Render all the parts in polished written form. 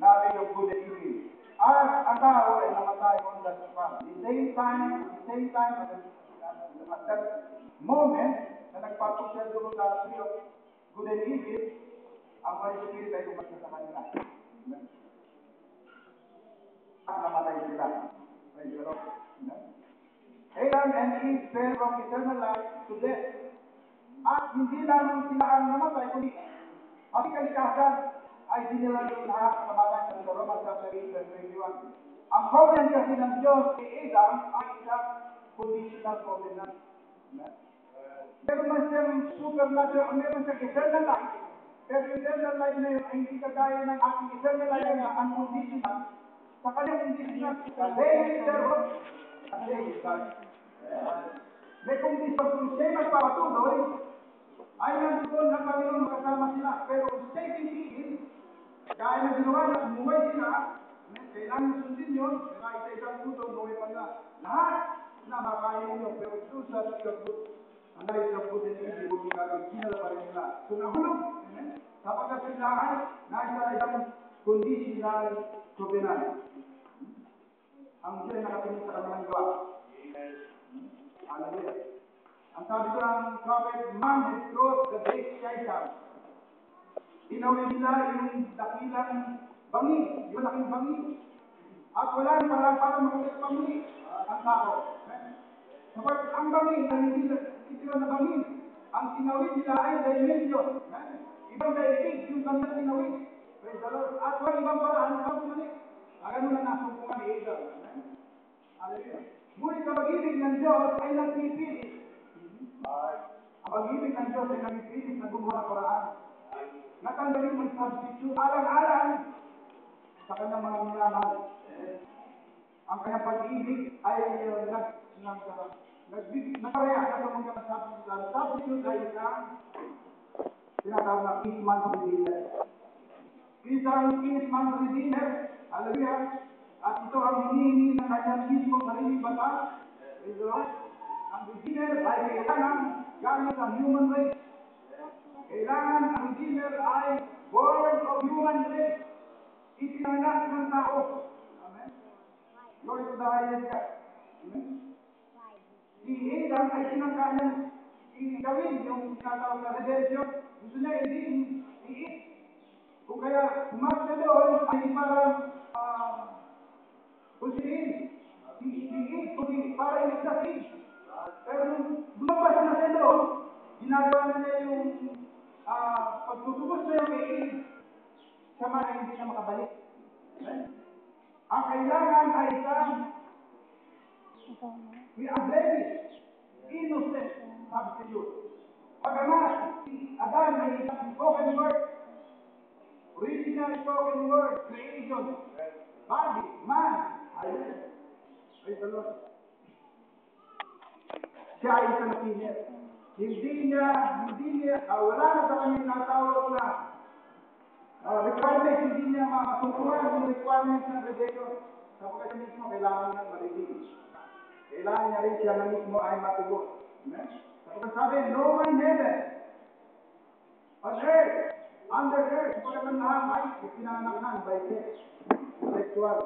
knowledge of good and evil. At ang tao ay namatay on that spot. At the same time, at that moment, na nagpatok siya doon sa tree of good and evil, ang Holy Spirit ay lumabas sa kanila. At namatay sila. Praise the Lord. Adam and Eve fell from eternal life to death. At hindi lamang sila ang namatay, kundi pati kalikasan ay dinala ng lahat sa babae sa Romans chapter 8 verse 21. Ang covenant kasi ng Diyos kay Adam ay isang conditional covenant. Meron man siyang supernatural, meron siyang eternal life. Pero eternal life na yun ay hindi kagaya ng ating eternal life na unconditional. Sa kanyang conditional, the day is their work, the day is life. May condition kung siya'y magpapatuloy, ay nandoon ang Panginoon makasama sila. Pero kung siya'y titigil, kaya na ginawa na umuwi sila, kailangan sundin yun, kaya isa-isang tutong gawin pa nila. Lahat na makain ninyo, pero doon sa pagkabot, ang dahil sa putin ng hindi, kung sinala pa rin nila. So nahulog, sapagkat sila ay nasa isang conditional covenant. Ang sila nakatingin sa kanilang gawa. Hallelujah. Ang sabi ko ng prophet, man has crossed the great sky town. Tinawin nila yung dakilang bangi, yung laking bangi. At wala nang parang para makapagpamuli ang tao. Kapag ang bangi, hindi sila na bangi, ang tinawin nila ay dimension. Ibang daigdig yung kanilang tinawin. Praise the Lord. At walang ibang paraan na pumuli. Ganun na nasumpungan ni Adam. Hallelujah. Ngunit ang pag-ibig ng Diyos ay nagpipilit. Ang pag-ibig ng Diyos ay nagpipilit na gumawa ng paraan. Natanggalin ang substitute, alang-alang sa kanyang mga nilaman. Ang kanyang pag-ibig ay nagpareha na sa mga substitute. Ang substitute ay isang tinatawag na Kinsman Redeemer. Isang Kinsman Redeemer, hallelujah, at ito ang hinihingi ng kanyang mismo sariling bata. Ang Redeemer ay kailangan galing sa human race. Kailangan ang Redeemer ay born of human race. Ipinanganak ng tao. Amen. Glory to the highest God. Amen. Si Adam ay sinangkanyang gawin yung tinatawag na redemption. Gusto niya hindi iit. Kung kaya umak na doon ay parang kusihin. Iit, kundi para iligtas iit. Pero nung lumabas na siya doon, ginagawa na niya yung pagtutubos na yung iit. Sama ay hindi na makabalik. Ang kailangan ay isang blemish, innocent substitute. Pagamat si Adan ay isang spoken word, original spoken word, creation, body, man, ayun. Praise the Lord. Siya ay isang sinner. Hindi niya, wala na sa kanyang natawag na requirements, hindi niya makatungkuhan yung requirements ng redemption. Sapagkat siya mismo kailangan niya marinig. Kailangan niya rin siya na mismo ay matugon. Sapagkat sabi, no one in heaven, on earth, under earth, sapagkat ang lahat ay pinanganak by sex, sexual.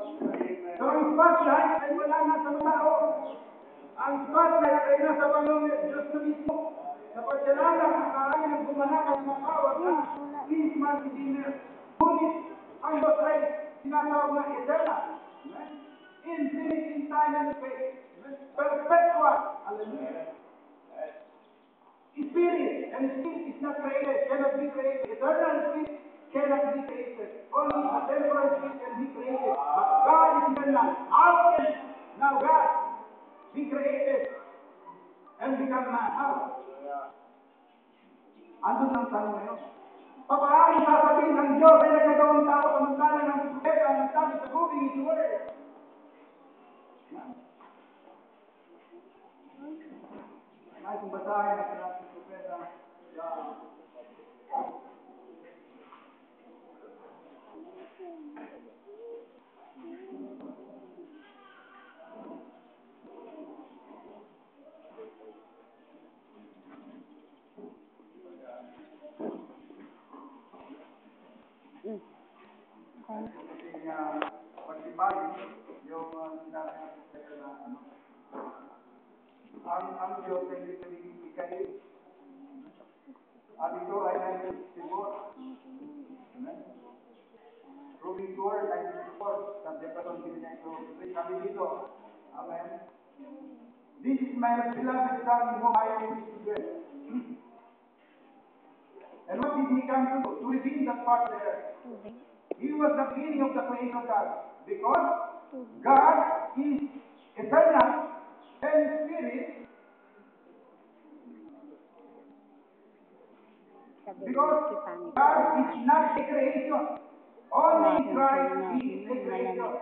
So ang spotlight ay wala na sa mga tao. Ang spotlight ay nasa Panginoon Diyos na mismo. Sapagkat siya lang ang kakain ng gumanak at matawag na Kinsman Redeemer. Ngunit ang Diyos ay tinatawag na eternal. Infinite in time and space. Perpetual. Hallelujah. Spirit. And spirit is not created. Cannot be created. Eternal spirit cannot be created. Only a temporal spirit can be created. But God is eternal. How can now God be created and become man? How? Andun ang tanong ngayon. Papaano sasabihin ng Diyos ay nagkagawang tao kamantala ng propeta ang nagsabi sa moving His word? Ay, kung basahin natin ang propeta, ating pagsibayin yung sinabi na ang Diyos ay hindi pwedeng ikayin. At ito ay 1964. Amen? Proving tour 1964. Sa Jefferson, niya ito. Sabi dito. Amen? This is my beloved son in whom I am pleased to dwell. And what did he come to do? To redeem that part there. He was the beginning of the creation of God. Because God is eternal and spirit. Because God is not a creation. Only Christ is a creation.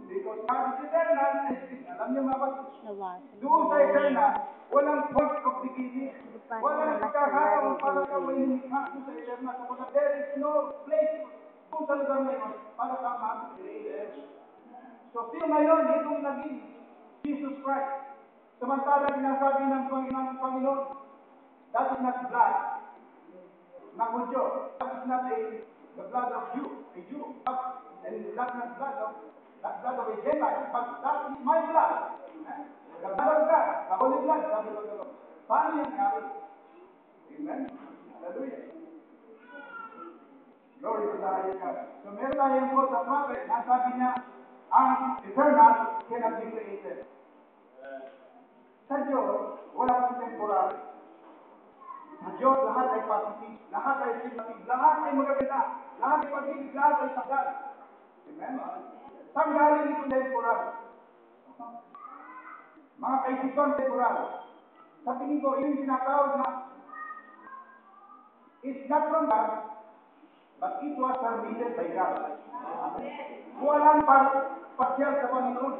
Because God is eternal and spirit. Alam niyo mga kapatid, doon sa eternal, walang point of beginning. Walang pagkakataon para ka may lumikha doon sa eternal. Kapag there is no place kung sa lugar na yun para ka mag-create. So, sino ngayon itong naging Jesus Christ? Samantala sinasabi ng Panginoon, that is not blood. Not Hudyo. That is not the blood of Jew, a Jew. And that is not blood of a Gentile. But that is my blood. The blood of God. The holy blood. Sabi ko doon. Paano yung nangyari? Amen? Hallelujah. Glory to the highest God. So meron tayong quote sa prophet na sabi niya, ang eternal cannot be created. Sa Diyos, wala pang temporary. Sa Diyos, lahat ay positive, lahat ay sympathetic, lahat ay magaganda, lahat ay pag-ibig, lahat ay sagal. Amen? Tanggalin ito temporal. Mga kaisipan temporal. Sa tingin ko, yung sinatawag na it's not from God, but it was permitted by God. Walang partial sa Panginoon.